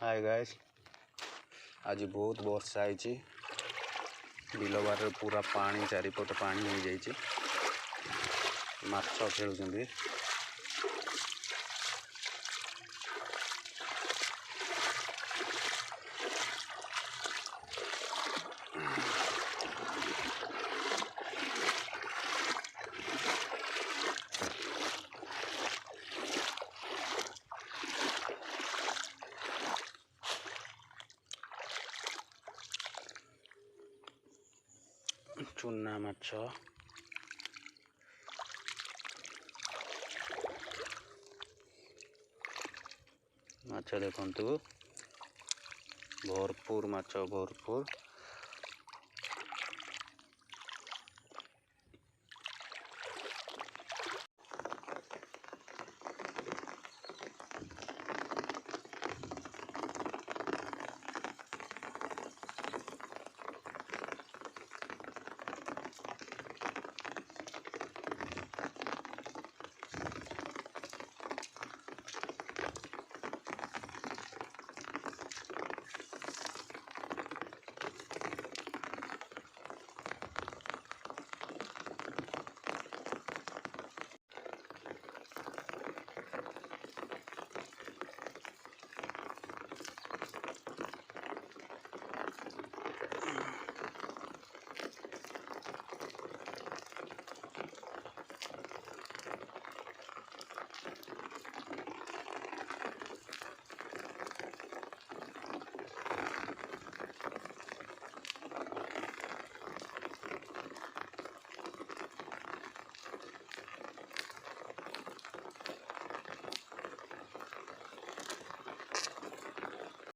Hi guys, आज बहुत वर्षा है। बिल बार पूरा पानी चारिपट पानी हो जाइए। माछ खेलुंट चुना माछ माछ देखु भरपूर माछ भरपूर।